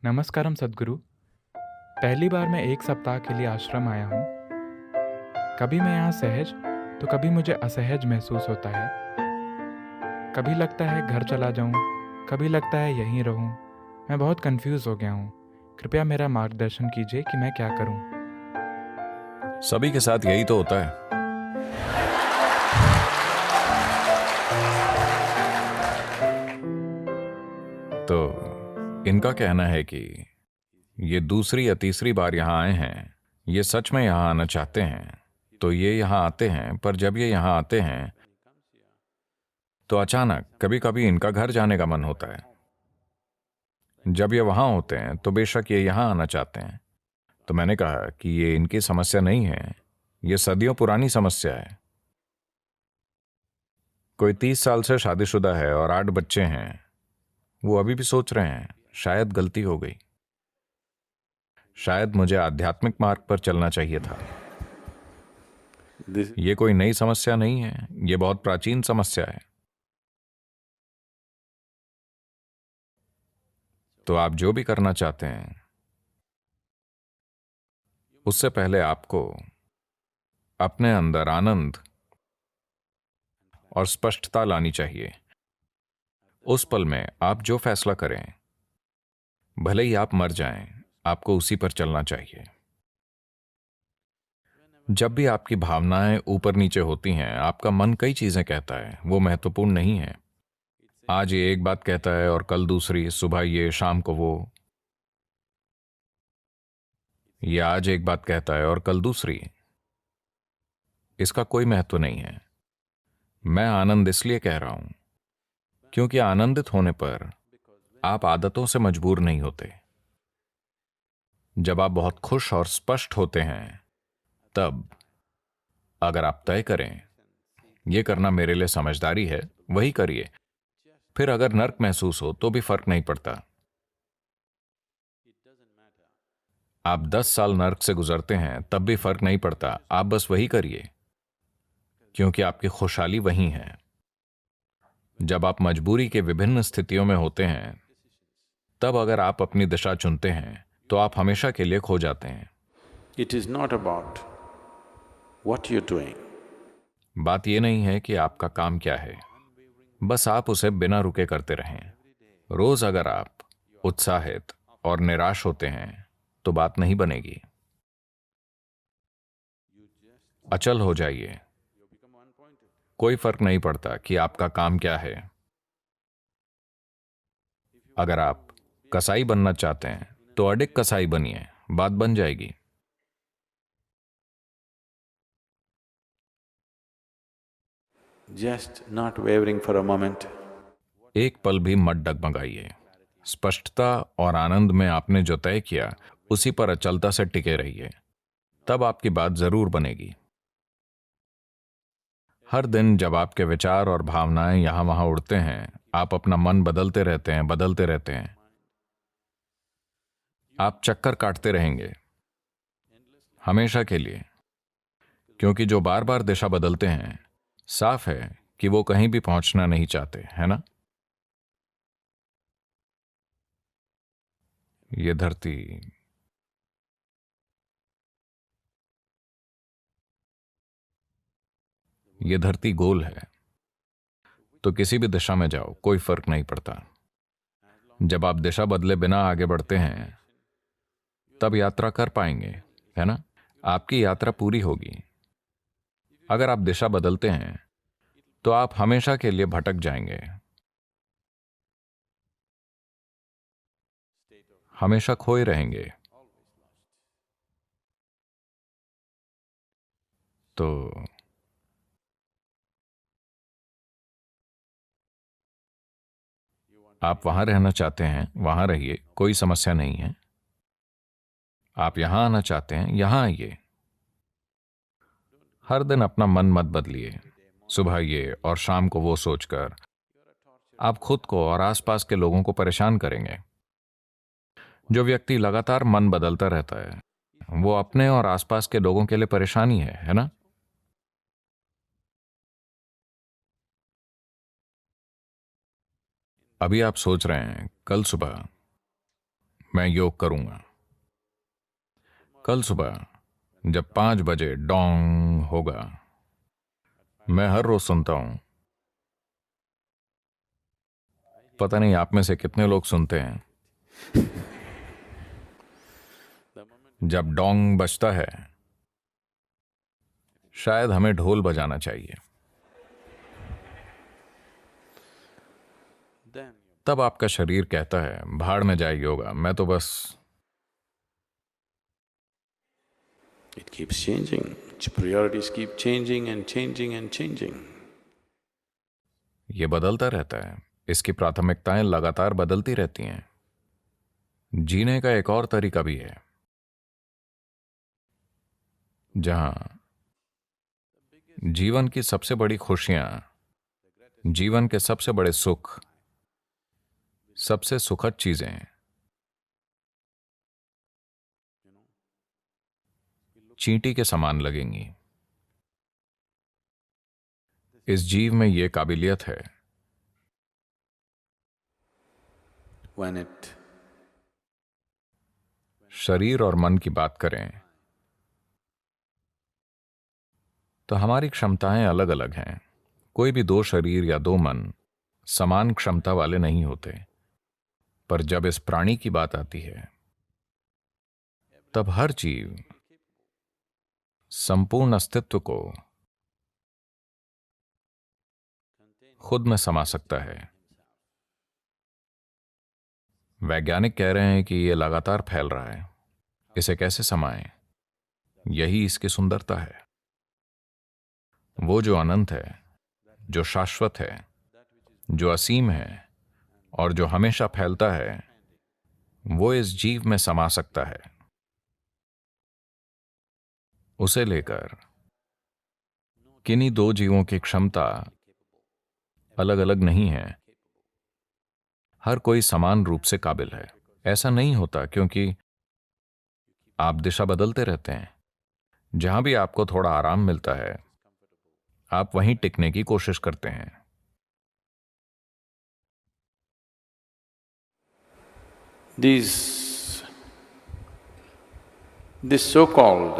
नमस्कारम सद्गुरु। पहली बार मैं 1 सप्ताह के लिए आश्रम आया हूँ। कभी मैं यहाँ सहज तो कभी मुझे असहज महसूस होता है। कभी लगता है घर चला जाऊँ, कभी लगता है यहीं रहूँ। मैं बहुत कन्फ्यूज़ हो गया हूँ। कृपया मेरा मार्गदर्शन कीजिए कि मैं क्या करूँ? सभी के साथ यही तो होता है। तो इनका कहना है कि ये दूसरी या तीसरी बार यहाँ आए हैं। ये सच में यहाँ आना चाहते हैं तो ये यहाँ आते हैं, पर जब ये यहाँ आते हैं तो अचानक कभी कभी इनका घर जाने का मन होता है। जब ये वहां होते हैं तो बेशक ये यहाँ आना चाहते हैं। तो मैंने कहा कि ये इनकी समस्या नहीं है, ये सदियों पुरानी समस्या है। कोई 30 साल से शादीशुदा है और 8 बच्चे हैं। वो अभी भी सोच रहे हैं शायद गलती हो गई, शायद मुझे आध्यात्मिक मार्ग पर चलना चाहिए था। This, ये कोई नई समस्या नहीं है, ये बहुत प्राचीन समस्या है। तो आप जो भी करना चाहते हैं उससे पहले आपको अपने अंदर आनंद और स्पष्टता लानी चाहिए। उस पल में आप जो फैसला करें, भले ही आप मर जाएं, आपको उसी पर चलना चाहिए। जब भी आपकी भावनाएं ऊपर नीचे होती हैं, आपका मन कई चीजें कहता है, वो महत्वपूर्ण नहीं है। आज ये एक बात कहता है और कल दूसरी, सुबह ये शाम को वो। ये आज एक बात कहता है और कल दूसरी। इसका कोई महत्व नहीं है। मैं आनंद इसलिए कह रहा हूं क्योंकि आनंदित होने पर आप आदतों से मजबूर नहीं होते। जब आप बहुत खुश और स्पष्ट होते हैं, तब अगर आप तय करें यह करना मेरे लिए समझदारी है, वही करिए। फिर अगर नर्क महसूस हो तो भी फर्क नहीं पड़ता। आप 10 साल नर्क से गुजरते हैं तब भी फर्क नहीं पड़ता, आप बस वही करिए, क्योंकि आपकी खुशहाली वही है। जब आप मजबूरी के विभिन्न स्थितियों में होते हैं, तब अगर आप अपनी दिशा चुनते हैं तो आप हमेशा के लिए खो जाते हैं। it is not about what you're doing. बात यह नहीं है कि आपका काम क्या है, बस आप उसे बिना रुके करते रहें। रोज अगर आप उत्साहित और निराश होते हैं तो बात नहीं बनेगी। अचल हो जाइए। कोई फर्क नहीं पड़ता कि आपका काम क्या है। अगर आप कसाई बनना चाहते हैं तो अडिग कसाई बनिए, बात बन जाएगी। Just not wavering for a moment. एक पल भी मत डगमगाइए। स्पष्टता और आनंद में आपने जो तय किया उसी पर अचलता से टिके रहिए, तब आपकी बात जरूर बनेगी। हर दिन जब आपके विचार और भावनाएं यहां वहां उड़ते हैं, आप अपना मन बदलते रहते हैं, बदलते रहते हैं। आप चक्कर काटते रहेंगे हमेशा के लिए, क्योंकि जो बार बार दिशा बदलते हैं, साफ है कि वो कहीं भी पहुंचना नहीं चाहते, है ना? ये धरती ये धरती गोल है, तो किसी भी दिशा में जाओ कोई फर्क नहीं पड़ता। जब आप दिशा बदले बिना आगे बढ़ते हैं, तब यात्रा कर पाएंगे, है ना? आपकी यात्रा पूरी होगी। अगर आप दिशा बदलते हैं तो आप हमेशा के लिए भटक जाएंगे, हमेशा खोए रहेंगे। तो आप वहां रहना चाहते हैं, वहां रहिए, कोई समस्या नहीं है। आप यहां आना चाहते हैं, यहां आइए। हर दिन अपना मन मत बदलिए। सुबह ये और शाम को वो सोचकर आप खुद को और आसपास के लोगों को परेशान करेंगे। जो व्यक्ति लगातार मन बदलता रहता है, वो अपने और आसपास के लोगों के लिए परेशानी है ना? अभी आप सोच रहे हैं कल सुबह मैं योग करूंगा। कल सुबह जब 5 बजे डोंग होगा, मैं हर रोज सुनता हूं। पता नहीं आप में से कितने लोग सुनते हैं। जब डोंग बजता है, शायद हमें ढोल बजाना चाहिए। Then तब आपका शरीर कहता है, भाड़ में जाए योगा, मैं तो बस। it keeps changing. Its priorities keep changing and changing and changing. ये बदलता रहता है, इसकी प्राथमिकताएं लगातार बदलती रहती हैं। जीने का एक और तरीका भी है, जहां जीवन की सबसे बड़ी खुशियां, जीवन के सबसे बड़े सुख, सबसे सुखद चीजें चींटी के समान लगेंगी। इस जीव में यह काबिलियत है। When it शरीर और मन की बात करें तो हमारी क्षमताएं अलग अलग हैं। कोई भी दो शरीर या दो मन समान क्षमता वाले नहीं होते। पर जब इस प्राणी की बात आती है, तब हर जीव संपूर्ण अस्तित्व को खुद में समा सकता है। वैज्ञानिक कह रहे हैं कि यह लगातार फैल रहा है। इसे कैसे समाएं? यही इसकी सुंदरता है। वो जो अनंत है, जो शाश्वत है, जो असीम है और जो हमेशा फैलता है, वो इस जीव में समा सकता है। उसे लेकर किन्हीं दो जीवों की क्षमता अलग अलग नहीं है। हर कोई समान रूप से काबिल है। ऐसा नहीं होता क्योंकि आप दिशा बदलते रहते हैं। जहां भी आपको थोड़ा आराम मिलता है, आप वहीं टिकने की कोशिश करते हैं। This so-called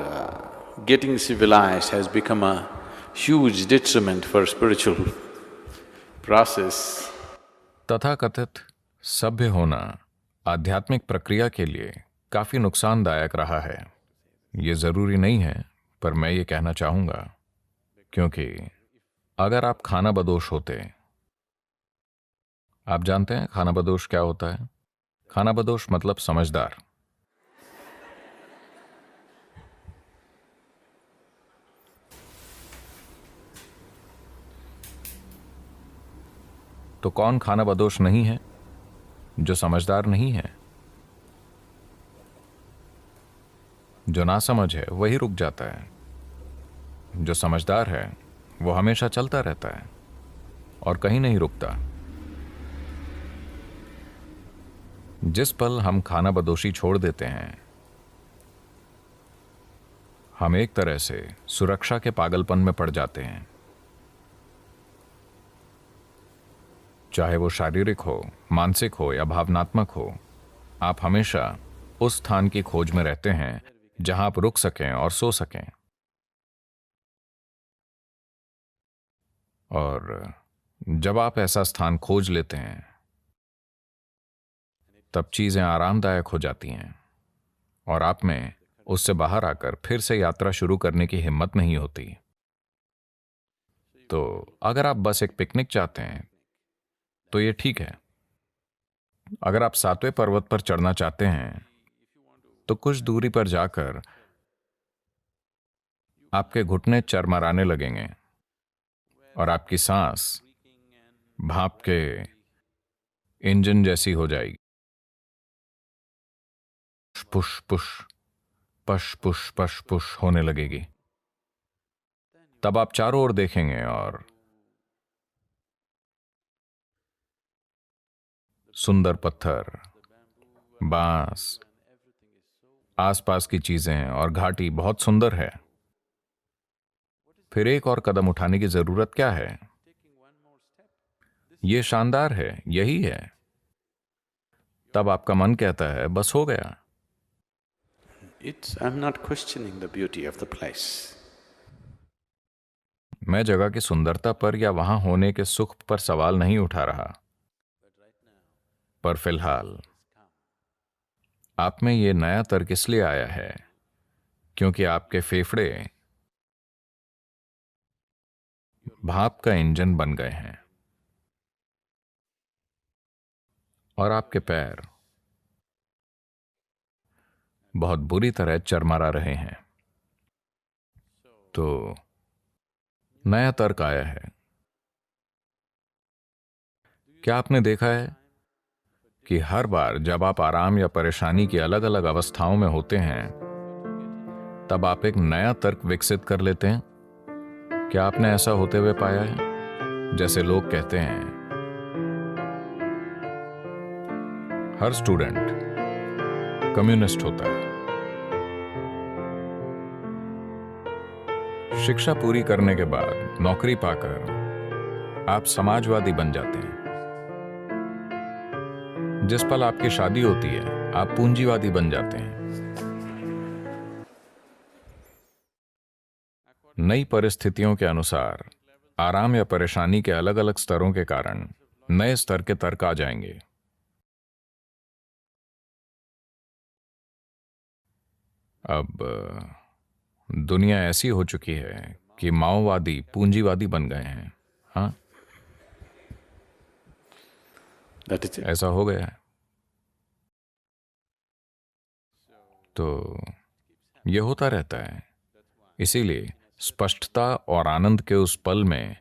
getting civilized has become a huge detriment for spiritual process. तथाकथित सभ्य होना आध्यात्मिक प्रक्रिया के लिए काफी नुकसानदायक रहा है। ये जरूरी नहीं है, पर मैं ये कहना चाहूंगा, क्योंकि अगर आप खाना बदोश होते, आप जानते हैं खाना बदोश क्या होता है? खाना बदोश मतलब समझदार। तो कौन खाना बदोश नहीं है? जो समझदार नहीं है। जो नासमझ है वही रुक जाता है। जो समझदार है वो हमेशा चलता रहता है और कहीं नहीं रुकता। जिस पल हम खाना बदोशी छोड़ देते हैं, हम एक तरह से सुरक्षा के पागलपन में पड़ जाते हैं। चाहे वो शारीरिक हो, मानसिक हो या भावनात्मक हो, आप हमेशा उस स्थान की खोज में रहते हैं जहां आप रुक सकें और सो सकें। और जब आप ऐसा स्थान खोज लेते हैं, तब चीजें आरामदायक हो जाती हैं और आप में उससे बाहर आकर फिर से यात्रा शुरू करने की हिम्मत नहीं होती। तो अगर आप बस एक पिकनिक चाहते हैं तो ये ठीक है। अगर आप 7वें पर्वत पर चढ़ना चाहते हैं तो कुछ दूरी पर जाकर आपके घुटने चरमराने लगेंगे और आपकी सांस भाप के इंजन जैसी हो जाएगी। पुश पुश पश पुश पश पुश होने लगेगी। तब आप चारों ओर देखेंगे और सुंदर पत्थर, बांस, आसपास की चीजें और घाटी बहुत सुंदर है। फिर एक और कदम उठाने की जरूरत क्या है? यह शानदार है, यही है। तब आपका मन कहता है बस हो गया। I'm not questioning the beauty of the place. मैं जगह की सुंदरता पर या वहां होने के सुख पर सवाल नहीं उठा रहा, पर फिलहाल आप में ये नया तर्क इसलिए आया है क्योंकि आपके फेफड़े भाप का इंजन बन गए हैं और आपके पैर बहुत बुरी तरह चरमरा रहे हैं। तो नया तर्क आया है। क्या आपने देखा है कि हर बार जब आप आराम या परेशानी की अलग अलग अवस्थाओं में होते हैं तब आप एक नया तर्क विकसित कर लेते हैं? क्या आपने ऐसा होते हुए पाया है? जैसे लोग कहते हैं हर स्टूडेंट कम्युनिस्ट होता है। शिक्षा पूरी करने के बाद नौकरी पाकर आप समाजवादी बन जाते हैं। जिस पल आपकी शादी होती है आप पूंजीवादी बन जाते हैं। नई परिस्थितियों के अनुसार आराम या परेशानी के अलग अलग स्तरों के कारण नए स्तर के तर्क आ जाएंगे। अब दुनिया ऐसी हो चुकी है कि माओवादी पूंजीवादी बन गए हैं। हाँ, That is it. ऐसा हो गया है। तो यह होता रहता है। इसीलिए स्पष्टता और आनंद के उस पल में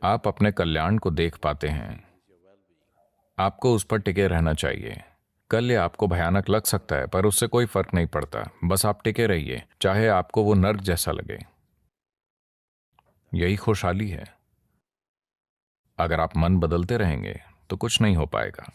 आप अपने कल्याण को देख पाते हैं। आपको उस पर टिके रहना चाहिए। कल ये आपको भयानक लग सकता है पर उससे कोई फर्क नहीं पड़ता। बस आप टिके रहिए, चाहे आपको वो नर्क जैसा लगे। यही खुशहाली है। अगर आप मन बदलते रहेंगे तो कुछ नहीं हो पाएगा।